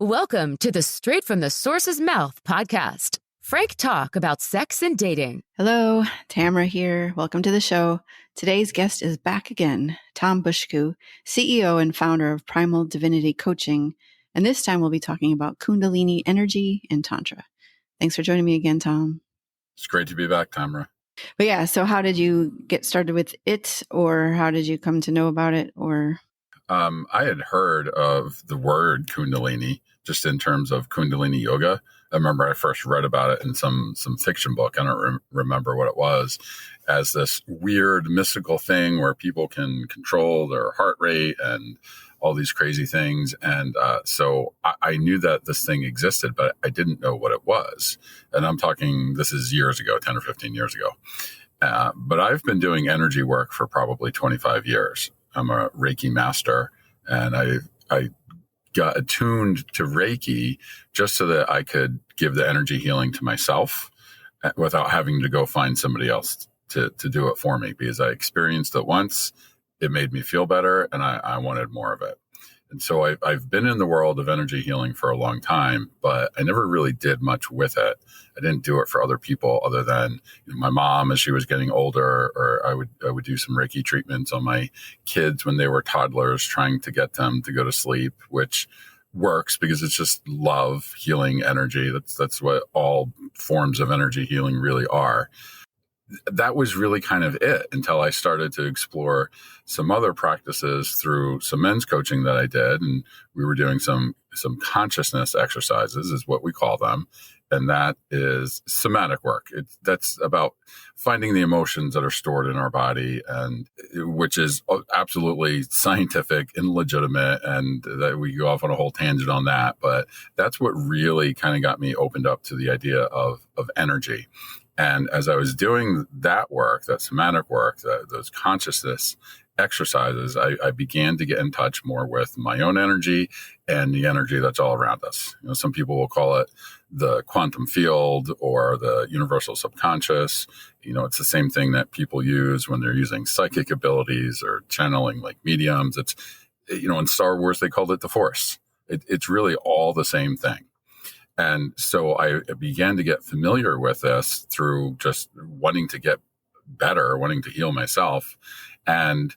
Welcome to the Straight from the Source's Mouth podcast. Frank talk about sex and dating. Hello, Tamara here. Welcome to the show. Today's guest is back again, Tom Bushku, CEO and founder of Primal Divinity Coaching. And this time we'll be talking about Kundalini energy and Tantra. Thanks for joining me again, Tom. It's great to be back, Tamara. But yeah, so how did you get started with it, or how did you come to know about it? Or I had heard of the word Kundalini just in terms of Kundalini yoga. I remember I first read about it in some fiction book. I don't remember what it was, as this weird mystical thing where people can control their heart rate and all these crazy things. And so I knew that this thing existed, but I didn't know what it was. And I'm talking, this is years ago, 10 or 15 years ago. But I've been doing energy work for probably 25 years. I'm a Reiki master, and I got attuned to Reiki just so that I could give the energy healing to myself without having to go find somebody else to do it for me, because I experienced it once, it made me feel better, and I wanted more of it. And so I've been in the world of energy healing for a long time, but I never really did much with it. I didn't do it for other people other than my mom as she was getting older, or I would do some Reiki treatments on my kids when they were toddlers, trying to get them to go to sleep, which works because it's just love, healing energy. That's what all forms of energy healing really are. That was really kind of it until I started to explore some other practices through some men's coaching that I did. And we were doing some consciousness exercises is what we call them. And that is somatic work. That's about finding the emotions that are stored in our body, and which is absolutely scientific and legitimate. And that we go off on a whole tangent on that. But that's what really kind of got me opened up to the idea of energy. And as I was doing that work, that somatic work, those consciousness exercises, I began to get in touch more with my own energy and the energy that's all around us. Some people will call it the quantum field or the universal subconscious. It's the same thing that people use when they're using psychic abilities or channeling like mediums. It's, in Star Wars, they called it the Force. It's really all the same thing. And so I began to get familiar with this through just wanting to get better, wanting to heal myself. And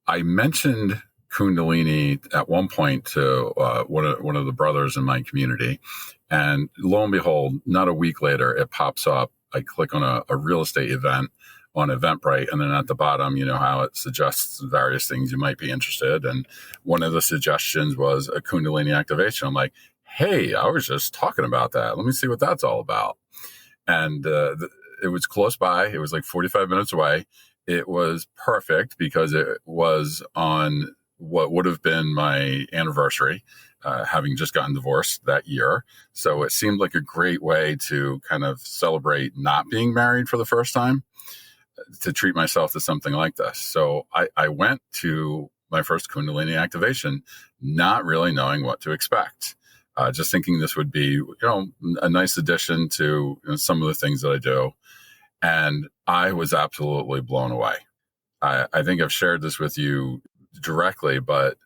I mentioned Kundalini at one point to one of the brothers in my community. And lo and behold, not a week later, it pops up. I click on a real estate event on Eventbrite. And then at the bottom, how it suggests various things you might be interested. And one of the suggestions was a Kundalini activation. I'm like, hey, I was just talking about that. Let me see what that's all about. And it was close by. It was like 45 minutes away. It was perfect because it was on what would have been my anniversary, having just gotten divorced that year. So it seemed like a great way to kind of celebrate not being married for the first time, to treat myself to something like this. So I went to my first Kundalini activation, not really knowing what to expect. Just thinking this would be, a nice addition to some of the things that I do. And I was absolutely blown away. I think I've shared this with you directly, but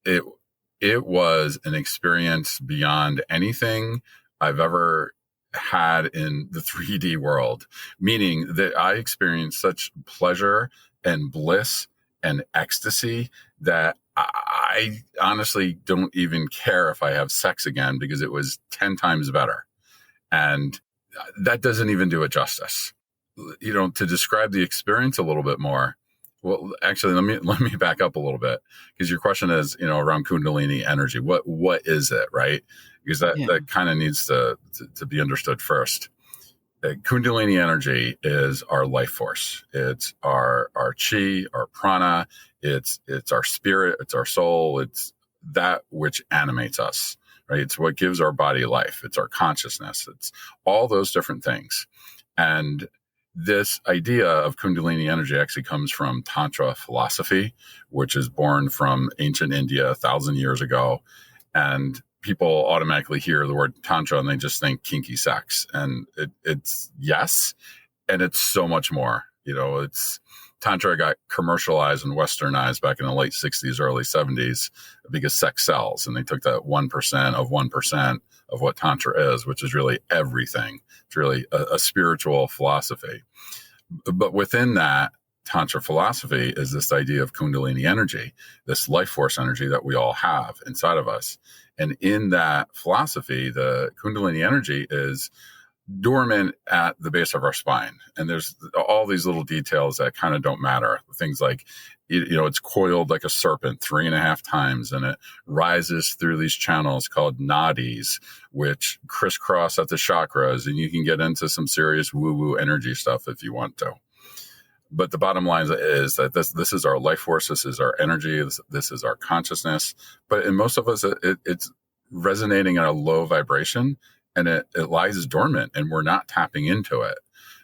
it was an experience beyond anything I've ever had in the 3D world, meaning that I experienced such pleasure and bliss and ecstasy that I honestly don't even care if I have sex again, because it was 10 times better. And that doesn't even do it justice. To describe the experience a little bit more, well, actually, let me back up a little bit, because your question is, around Kundalini energy. What is it, right? Because that kind of needs to be understood first. Kundalini energy is our life force. It's our chi, our prana. It's our spirit. It's our soul. It's that which animates us, right? It's what gives our body life. It's our consciousness. It's all those different things. And this idea of Kundalini energy actually comes from Tantra philosophy, which is born from ancient India 1,000 years ago. And people automatically hear the word Tantra and they just think kinky sex. And it's yes, and it's so much more. Tantra got commercialized and westernized back in the late 60s, early 70s because sex sells. And they took that 1% of what Tantra is, which is really everything. It's really a spiritual philosophy. But within that Tantra philosophy is this idea of Kundalini energy, this life force energy that we all have inside of us. And in that philosophy, the Kundalini energy is dormant at the base of our spine. And there's all these little details that kind of don't matter. Things like, it's coiled like a serpent 3.5 times, and it rises through these channels called nadis, which crisscross at the chakras. And you can get into some serious woo-woo energy stuff if you want to. But the bottom line is that this is our life force. This is our energy. This is our consciousness. But in most of us, it's resonating at a low vibration, and it lies dormant, and we're not tapping into it.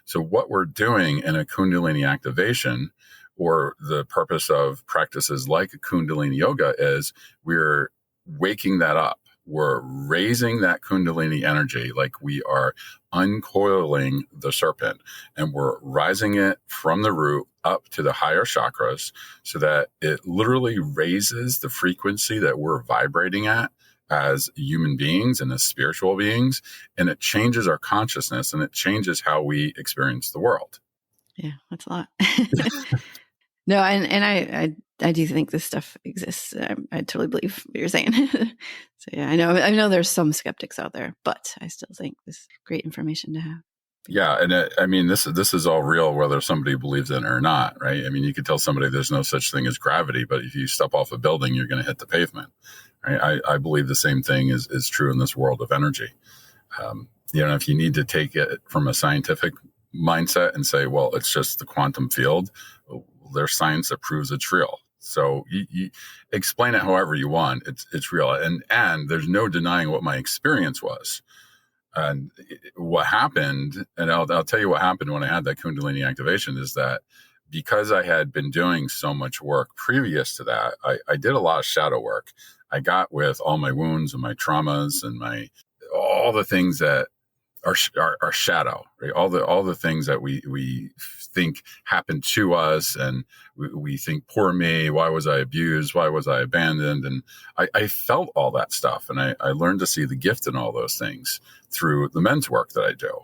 So what we're doing in a Kundalini activation, or the purpose of practices like Kundalini yoga, is we're waking that up. We're raising that Kundalini energy, like we are uncoiling the serpent, and we're rising it from the root up to the higher chakras so that it literally raises the frequency that we're vibrating at as human beings and as spiritual beings. And it changes our consciousness, and it changes how we experience the world. Yeah, that's a lot. No, and I do think this stuff exists. I totally believe what you're saying. So yeah, I know there's some skeptics out there, but I still think this is great information to have. Yeah, and this is all real, whether somebody believes in it or not, right? I mean, you could tell somebody there's no such thing as gravity, but if you step off a building, you're going to hit the pavement, right? I believe the same thing is true in this world of energy. If you need to take it from a scientific mindset and say, well, it's just the quantum field, there's science that proves it's real. So you explain it however you want. It's real. And there's no denying what my experience was. And what happened, and I'll tell you what happened when I had that Kundalini activation, is that because I had been doing so much work previous to that, I did a lot of shadow work. I got with all my wounds and my traumas and all the things that are shadow, right? All the things that we think happened to us, and we think, poor me, why was I abused? Why was I abandoned? And I felt all that stuff, and I learned to see the gift in all those things through the men's work that I do.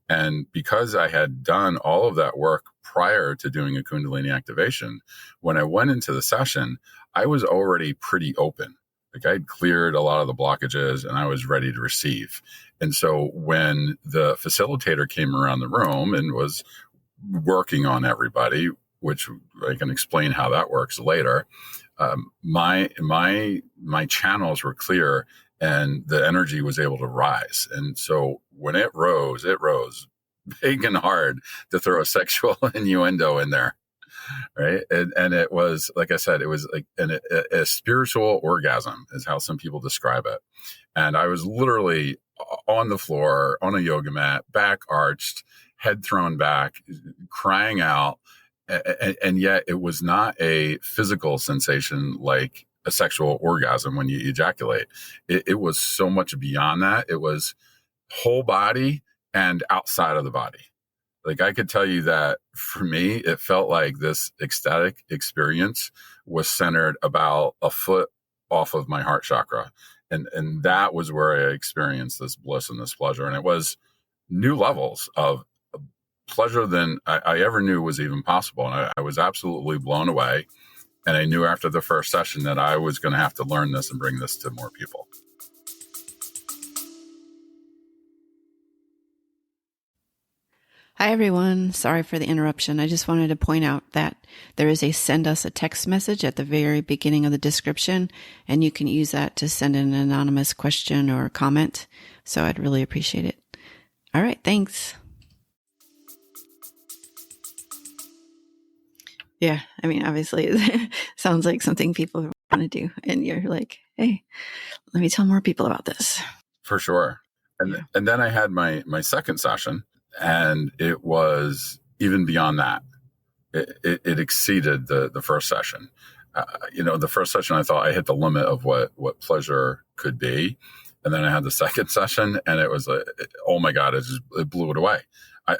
And because I had done all of that work prior to doing a Kundalini activation, when I went into the session, I was already pretty open. Like, I'd cleared a lot of the blockages, and I was ready to receive. And so when the facilitator came around the room and was working on everybody, which I can explain how that works later, my channels were clear, and the energy was able to rise. And so when it rose big and hard, to throw a sexual innuendo in there. Right. And it was, like I said, it was like a spiritual orgasm is how some people describe it. And I was literally on the floor, on a yoga mat, back arched, head thrown back, crying out. And yet it was not a physical sensation like a sexual orgasm when you ejaculate. It was so much beyond that. It was whole body and outside of the body. Like, I could tell you that for me, it felt like this ecstatic experience was centered about a foot off of my heart chakra. And that was where I experienced this bliss and this pleasure. And it was new levels of pleasure than I ever knew was even possible. And I was absolutely blown away. And I knew after the first session that I was going to have to learn this and bring this to more people. Hi, everyone. Sorry for the interruption. I just wanted to point out that there is a send us a text message at the very beginning of the description, and you can use that to send an anonymous question or comment. So I'd really appreciate it. All right. Thanks. Yeah. I mean, obviously it sounds like something people want to do, and you're like, hey, let me tell more people about this. For sure. And then I had my second session. And it was even beyond that. It exceeded the first session. The first session, I thought I hit the limit of what pleasure could be. And then I had the second session, and it was like, oh my God, it blew it away.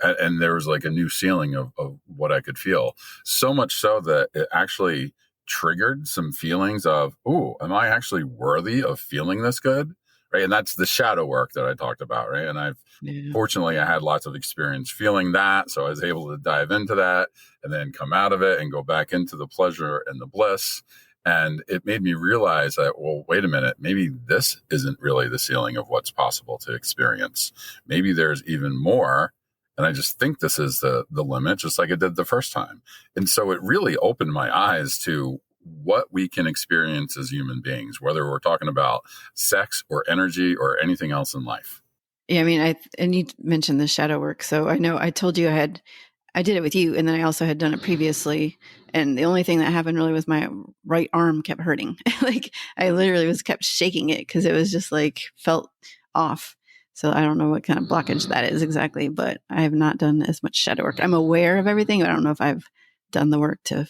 And there was like a new ceiling of what I could feel. So much so that it actually triggered some feelings of, oh, am I actually worthy of feeling this good? Right. And that's the shadow work that I talked about. Right. And fortunately, I had lots of experience feeling that. So I was able to dive into that and then come out of it and go back into the pleasure and the bliss. And it made me realize that, well, wait a minute, maybe this isn't really the ceiling of what's possible to experience. Maybe there's even more. And I just think this is the limit, just like it did the first time. And so it really opened my eyes to what we can experience as human beings, whether we're talking about sex or energy or anything else in life. Yeah, I mean, and you mentioned the shadow work. So I know I told you I did it with you, and then I also had done it previously. And the only thing that happened really was my right arm kept hurting. Like I literally kept shaking it because it was just like felt off. So I don't know what kind of blockage that is exactly, but I have not done as much shadow work. I'm aware of everything, but I don't know if I've done the work to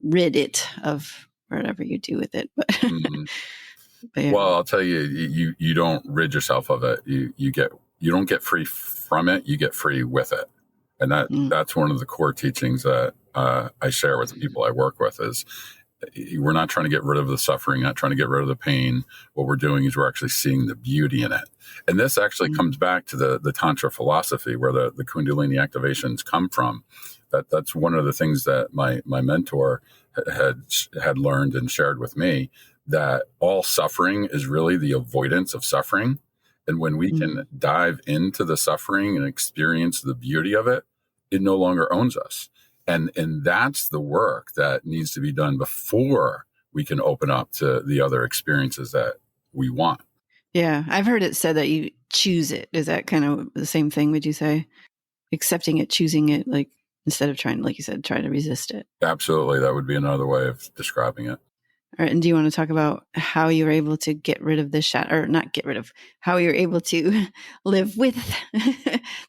rid it of whatever you do with it. But, but yeah. Well, I'll tell you, you don't rid yourself of it. You don't get free from it. You get free with it. And that's one of the core teachings that I share with the people I work with is we're not trying to get rid of the suffering, not trying to get rid of the pain. What we're doing is we're actually seeing the beauty in it. And this actually comes back to the Tantra philosophy where the Kundalini activations come from. That's one of the things that my mentor had learned and shared with me, that all suffering is really the avoidance of suffering. And when we can dive into the suffering and experience the beauty of it, it no longer owns us. And that's the work that needs to be done before we can open up to the other experiences that we want. Yeah, I've heard it said that you choose it. Is that kind of the same thing, would you say? Accepting it, choosing it, like instead of trying, like you said, try to resist it. Absolutely. That would be another way of describing it. All right, and do you want to talk about how you were able to get rid of this shadow, or not get rid of, how you're able to live with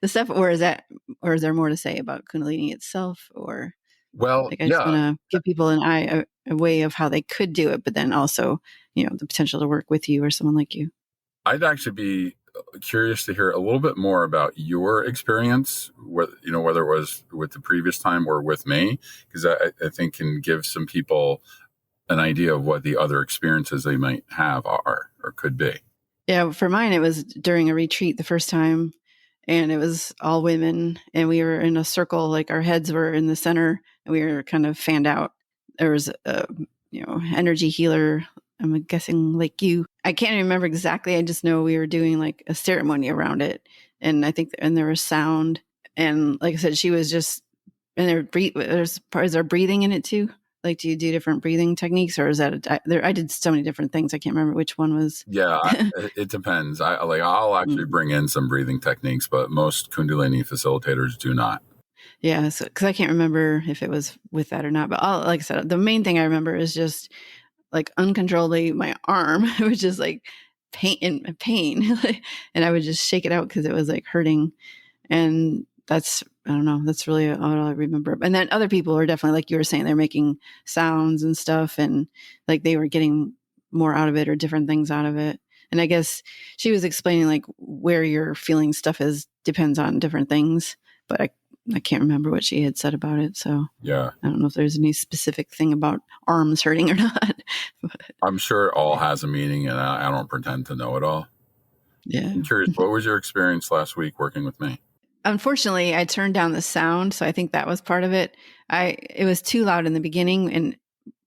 the stuff, or is there more to say about Kundalini itself? Or well, like I just want to give people a way of how they could do it, but then also, the potential to work with you or someone like you. I'd actually be curious to hear a little bit more about your experience, whether it was with the previous time or with me, because I think can give some people an idea of what the other experiences they might have are or could be. Yeah, for mine, it was during a retreat the first time, and it was all women, and we were in a circle, like our heads were in the center, and we were kind of fanned out. There was a, energy healer, I'm guessing like you. I can't remember exactly. I just know we were doing like a ceremony around it, and I think, and there was sound, and like I said, she was just, and is there breathing in it too? Like, do you do different breathing techniques, or is that I did so many different things. I can't remember which one was. Yeah, it depends. I'll actually bring in some breathing techniques, but most Kundalini facilitators do not. Yeah, because I can't remember if it was with that or not. But like I said, the main thing I remember is just like uncontrollably my arm. It was just like pain, and I would just shake it out because it was like hurting. And that's, I don't know, that's really all I remember. And then other people are definitely, like you were saying, they're making sounds and stuff, and like they were getting more out of it or different things out of it. And I guess she was explaining like where you're feeling stuff is depends on different things, but I can't remember what she had said about it. So yeah, I don't know if there's any specific thing about arms hurting or not. I'm sure it all has a meaning, and I don't pretend to know it all. Yeah. I'm curious, what was your experience last week working with me? Unfortunately, I turned down the sound, so I think that was part of it. It was too loud in the beginning, and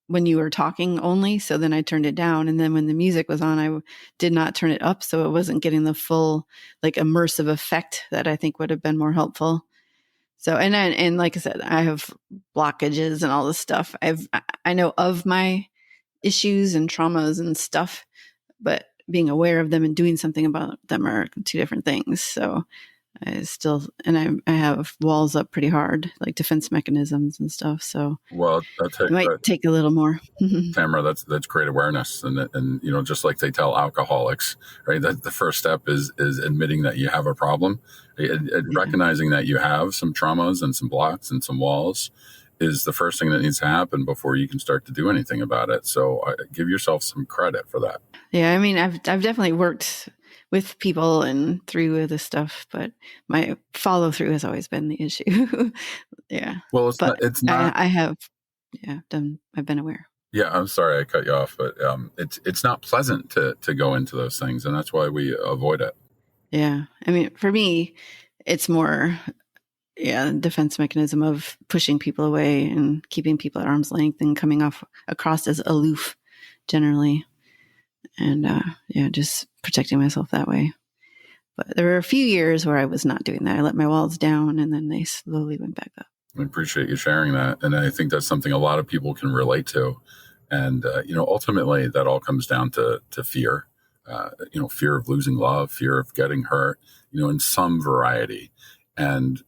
when you were talking only, so then I turned it down. And then when the music was on, I did not turn it up, so it wasn't getting the full like immersive effect that I think would have been more helpful. So, and like I said, I have blockages and all this stuff. I know of my issues and traumas and stuff, but being aware of them and doing something about them are two different things. So I have walls up pretty hard, like defense mechanisms and stuff. So it might take a little more. Tamara, that's great awareness. And just like they tell alcoholics, right, that the first step is admitting that you have a problem, recognizing that you have some traumas and some blocks and some walls is the first thing that needs to happen before you can start to do anything about it. So give yourself some credit for that. Yeah. I mean, I've definitely worked with people and through this stuff, but my follow through has always been the issue. Yeah. Well, But it's not. I have, I've been aware. Yeah, I'm sorry I cut you off, but it's not pleasant to go into those things, and that's why we avoid it. Yeah. I mean, for me, it's more, defense mechanism of pushing people away and keeping people at arm's length and coming across as aloof generally. And, just protecting myself that way. But there were a few years where I was not doing that. I let my walls down and then they slowly went back up. I appreciate you sharing that. And I think that's something a lot of people can relate to. And, ultimately that all comes down to fear, fear of losing love, fear of getting hurt, in some variety. And,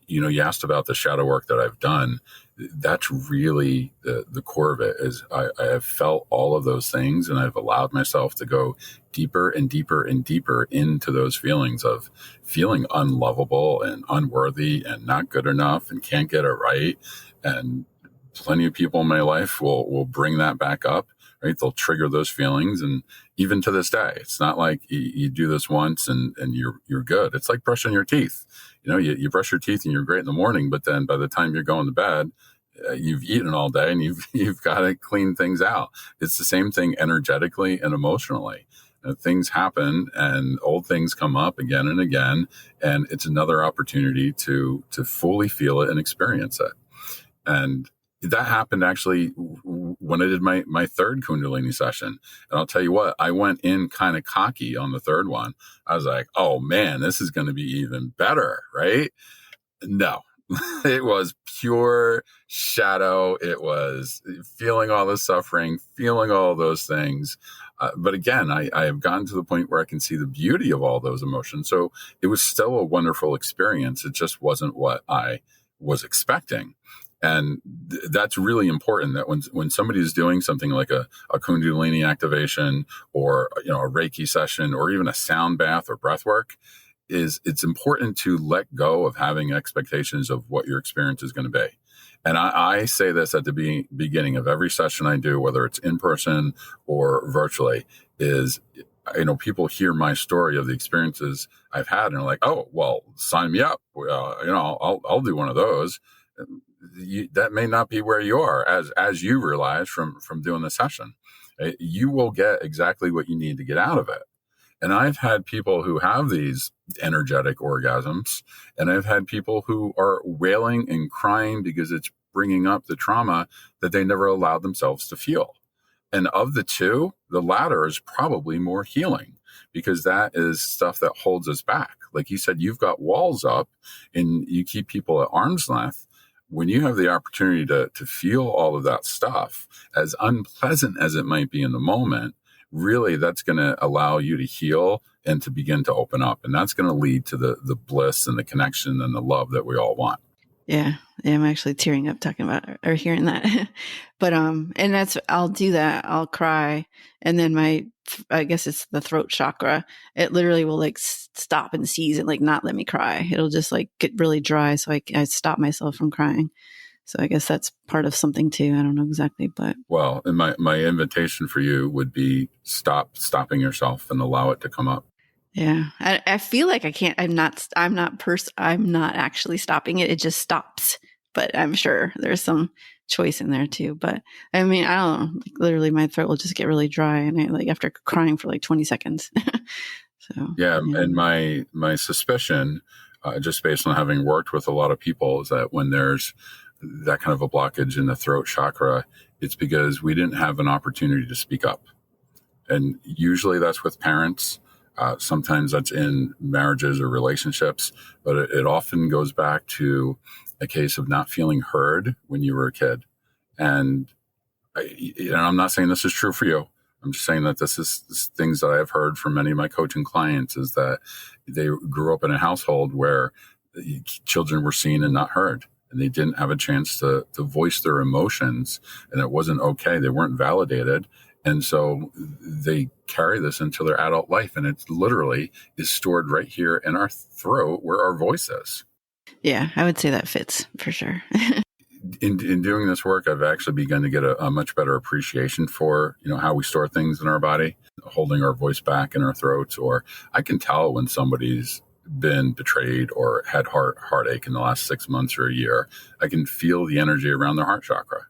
you asked about the shadow work that I've done. That's really the core of it is I have felt all of those things, and I've allowed myself to go deeper and deeper and deeper into those feelings of feeling unlovable and unworthy and not good enough and can't get it right. And plenty of people in my life will bring that back up, right? They'll trigger those feelings. And even to this day, it's not like you do this once and you're good. It's like brushing your teeth. You brush your teeth and you're great in the morning, but then by the time you're going to bed, you've eaten all day and you've got to clean things out. It's the same thing energetically and emotionally. Things happen and old things come up again and again, and it's another opportunity to fully feel it and experience it. And that happened actually when I did my third Kundalini session. And I'll tell you what, I went in kind of cocky on the third one. I was like, oh man, this is going to be even better, right? No, it was pure shadow. It was feeling all the suffering, feeling all those things. But again, I have gotten to the point where I can see the beauty of all those emotions. So it was still a wonderful experience. It just wasn't what I was expecting. And that's really important, that when somebody is doing something like a Kundalini activation or a Reiki session or even a sound bath or breath work, it's important to let go of having expectations of what your experience is going to be. And I say this at the beginning of every session I do, whether it's in person or virtually, is people hear my story of the experiences I've had and are like, oh, well, sign me up. I'll do one of those. That may not be where you are, as you realize from doing the session. You will get exactly what you need to get out of it. And I've had people who have these energetic orgasms, and I've had people who are wailing and crying because it's bringing up the trauma that they never allowed themselves to feel. And of the two, the latter is probably more healing, because that is stuff that holds us back. Like you said, you've got walls up and you keep people at arm's length. When you have the opportunity to feel all of that stuff, as unpleasant as it might be in the moment, really that's going to allow you to heal and to begin to open up. And that's going to lead to the bliss and the connection and the love that we all want. Yeah, I'm actually tearing up talking about or hearing that. But and I'll do that. I'll cry, and then I guess it's the throat chakra. It literally will like stop and seize and like not let me cry. It'll just like get really dry, so I stop myself from crying. So I guess that's part of something too. I don't know exactly, but well, and my invitation for you would be stopping yourself and allow it to come up. Yeah. I feel like I can't, I'm not actually stopping it. It just stops, but I'm sure there's some choice in there too. But I mean, I don't know, like literally my throat will just get really dry and I like after crying for like 20 seconds. So, yeah. And my suspicion, just based on having worked with a lot of people, is that when there's that kind of a blockage in the throat chakra, it's because we didn't have an opportunity to speak up. And usually that's with parents. Sometimes that's in marriages or relationships, but it often goes back to a case of not feeling heard when you were a kid. And I'm not saying this is true for you. I'm just saying that this is things that I've heard from many of my coaching clients, is that they grew up in a household where children were seen and not heard. And they didn't have a chance to voice their emotions, and it wasn't okay. They weren't validated. And so they carry this into their adult life, and it literally is stored right here in our throat where our voice is. Yeah, I would say that fits for sure. in doing this work, I've actually begun to get a much better appreciation for, how we store things in our body, holding our voice back in our throats, or I can tell when somebody's been betrayed or had heartache in the last 6 months or a year. I can feel the energy around their heart chakra.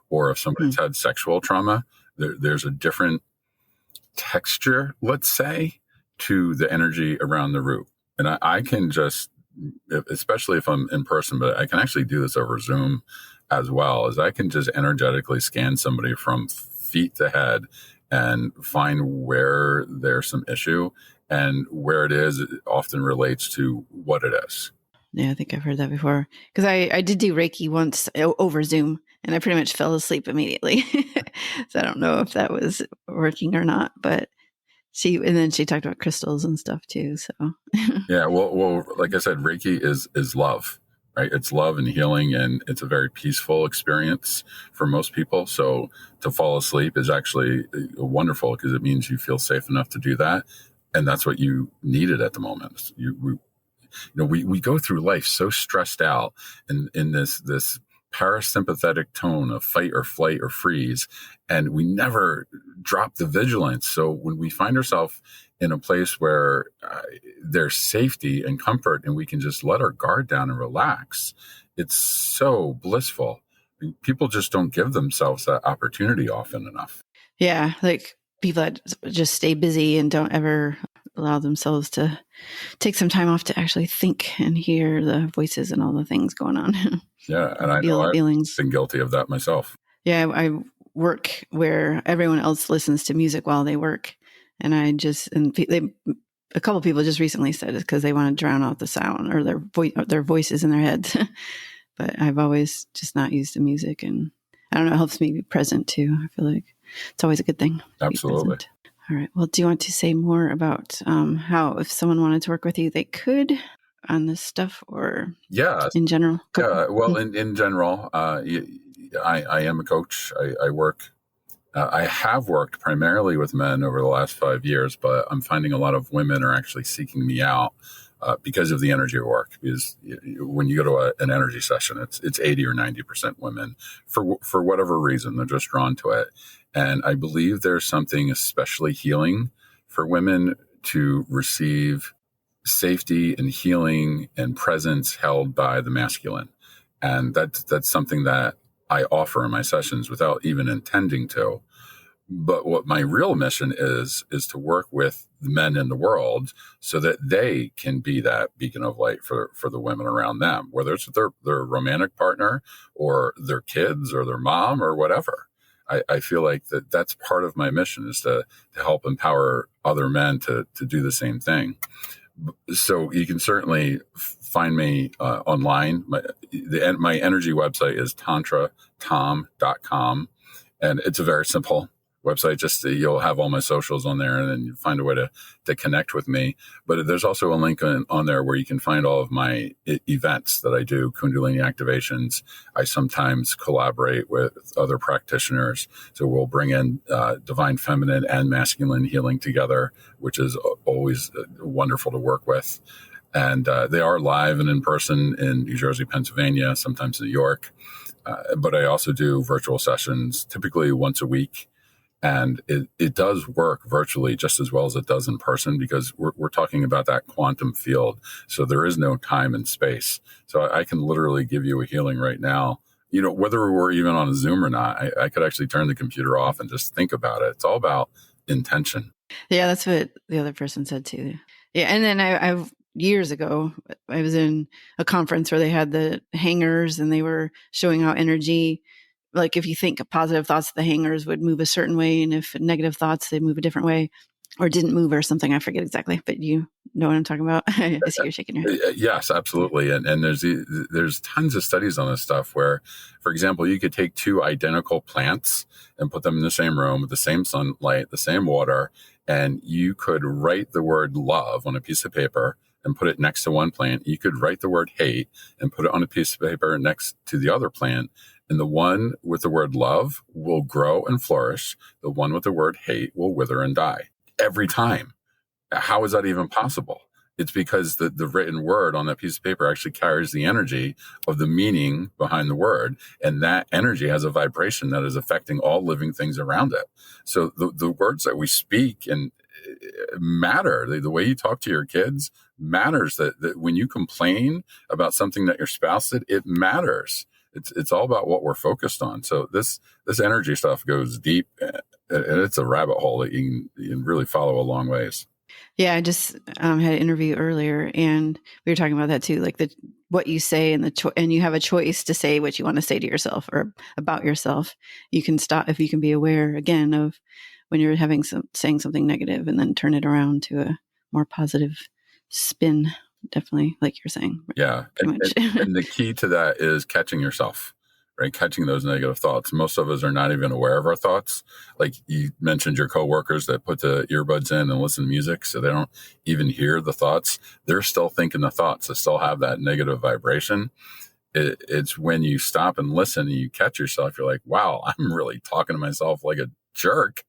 Or if somebody's had sexual trauma, there's a different texture, let's say, to the energy around the root. And I can just, especially if I'm in person, but I can actually do this over Zoom as well, as I can just energetically scan somebody from feet to head and find where there's some issue, and where it is, it often relates to what it is. Yeah, I think I've heard that before. Because I did do Reiki once over Zoom, and I pretty much fell asleep immediately. So I don't know if that was working or not. But then she talked about crystals and stuff too. So yeah, well, like I said, Reiki is love, right? It's love and healing, and it's a very peaceful experience for most people. So to fall asleep is actually wonderful, because it means you feel safe enough to do that, and that's what you needed at the moment. We go through life so stressed out in this parasympathetic tone of fight or flight or freeze, and we never drop the vigilance. So when we find ourselves in a place where there's safety and comfort, and we can just let our guard down and relax, it's so blissful. People just don't give themselves that opportunity often enough. Yeah, like people that just stay busy and don't ever allow themselves to take some time off to actually think and hear the voices and all the things going on. Yeah, and I know I've been guilty of that myself. Yeah, I work where everyone else listens to music while they work, and a couple of people just recently said it's because they want to drown out the sound or their voices in their heads. But I've always just not used the music, and I don't know, it helps me be present too. I feel like it's always a good thing. Absolutely. All right. Well, do you want to say more about how, if someone wanted to work with you, they could on this stuff, or in general? Yeah. Well, in general, I am a coach. I work. I have worked primarily with men over the last 5 years, but I'm finding a lot of women are actually seeking me out because of the energy of work. Because when you go to an energy session, it's 80 or 90% women for whatever reason. They're just drawn to it. And I believe there's something especially healing for women to receive safety and healing and presence held by the masculine. And that's something that I offer in my sessions without even intending to. But what my real mission is to work with the men in the world so that they can be that beacon of light for the women around them, whether it's their romantic partner or their kids or their mom or whatever. I feel like that's part of my mission, is to help empower other men to do the same thing. So you can certainly find me online. My energy website is tantratom.com, and it's a very simple website. Just you'll have all my socials on there, and then you find a way to connect with me. But there's also a link on there where you can find all of my events that I do, Kundalini activations. I sometimes collaborate with other practitioners. So we'll bring in divine feminine and masculine healing together, which is always wonderful to work with. And they are live and in person in New Jersey, Pennsylvania, sometimes New York. But I also do virtual sessions, typically once a week. And it does work virtually just as well as it does in person, because we're talking about that quantum field. So there is no time and space. So I can literally give you a healing right now. Whether we're even on a Zoom or not, I could actually turn the computer off and just think about it. It's all about intention. Yeah, that's what the other person said too. Yeah, and then I've years ago, I was in a conference where they had the hangers, and they were showing how energy, like if you think positive thoughts, the hangers would move a certain way, and if negative thoughts, they move a different way, or didn't move or something. I forget exactly, but you know what I'm talking about. I see you're shaking your head. Yes, absolutely. And there's tons of studies on this stuff where, for example, you could take two identical plants and put them in the same room with the same sunlight, the same water, and you could write the word love on a piece of paper and put it next to one plant. You could write the word hate and put it on a piece of paper next to the other plant. And the one with the word love will grow and flourish. The one with the word hate will wither and die every time. How is that even possible? It's because the written word on that piece of paper actually carries the energy of the meaning behind the word. And that energy has a vibration that is affecting all living things around it. So the words that we speak and matter. The way you talk to your kids matters. That when you complain about something that your spouse did, it matters. It's all about what we're focused on. So this energy stuff goes deep, and it's a rabbit hole that you can really follow a long ways. Yeah, I just had an interview earlier, and we were talking about that too, like what you say and you have a choice to say what you want to say to yourself or about yourself. You can stop if you can be aware again of when you're saying something negative, and then turn it around to a more positive spin. Definitely, like you're saying. Yeah, and the key to that is catching yourself. Right? Catching those negative thoughts. Most of us are not even aware of our thoughts. Like you mentioned, your coworkers that put the earbuds in and listen to music so they don't even hear the thoughts. They're still thinking the thoughts. They still have that negative vibration. It's when you stop and listen and you catch yourself, you're like, wow, I'm really talking to myself like a jerk,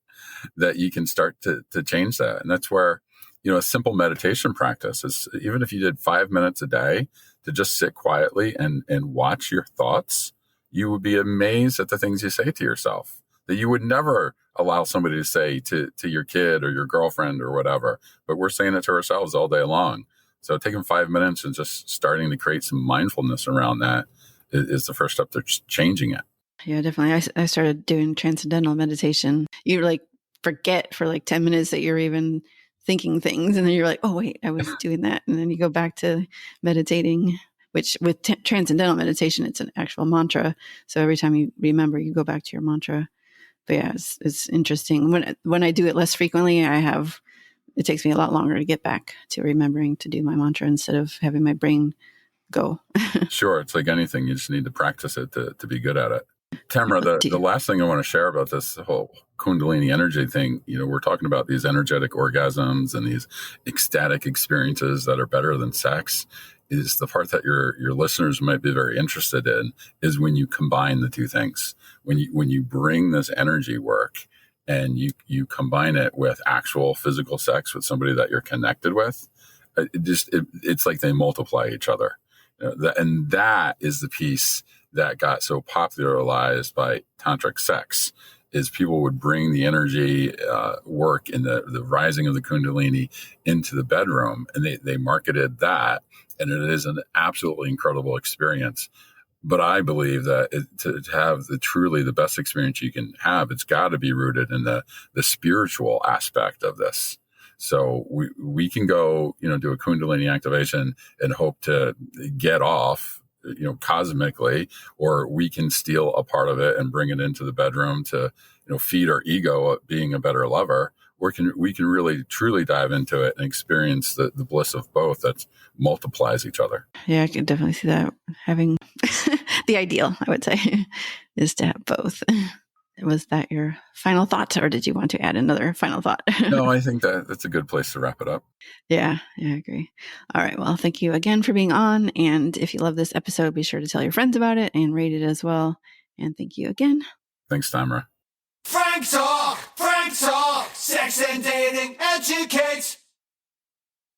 that you can start to change that. And that's where, a simple meditation practice is, even if you did 5 minutes a day to just sit quietly and watch your thoughts, you would be amazed at the things you say to yourself that you would never allow somebody to say to your kid or your girlfriend or whatever. But we're saying it to ourselves all day long. So taking 5 minutes and just starting to create some mindfulness around that is the first step to changing it. Yeah, definitely. I started doing transcendental meditation. You like forget for like 10 minutes that you're even thinking things. And then you're like, oh, wait, I was doing that. And then you go back to meditating, which with transcendental meditation, it's an actual mantra. So every time you remember, you go back to your mantra. But yeah, it's interesting. When I do it less frequently, it takes me a lot longer to get back to remembering to do my mantra instead of having my brain go. Sure. It's like anything. You just need to practice it to be good at it. Tamara, the last thing I want to share about this whole Kundalini energy thing, we're talking about these energetic orgasms and these ecstatic experiences that are better than sex, is the part that your listeners might be very interested in, is when you combine the two things. When you bring this energy work and you combine it with actual physical sex with somebody that you're connected with, it's like they multiply each other. And that is the piece that got so popularized by tantric sex, is people would bring the energy work in the rising of the Kundalini into the bedroom, and they marketed that, and it is an absolutely incredible experience. But I believe that to have truly the best experience you can have, it's got to be rooted in the spiritual aspect of this. So we can go, do a Kundalini activation and hope to get off, cosmically, or we can steal a part of it and bring it into the bedroom to, feed our ego of being a better lover. We can really truly dive into it and experience the bliss of both that multiplies each other. Yeah, I can definitely see that. Having the ideal, I would say, is to have both. Was that your final thought, or did you want to add another final thought? No, I think that's a good place to wrap it up. Yeah, I agree. All right. Well, thank you again for being on. And if you love this episode, be sure to tell your friends about it and rate it as well. And thank you again. Thanks, Tamara. Frank Talk, sex and dating educates.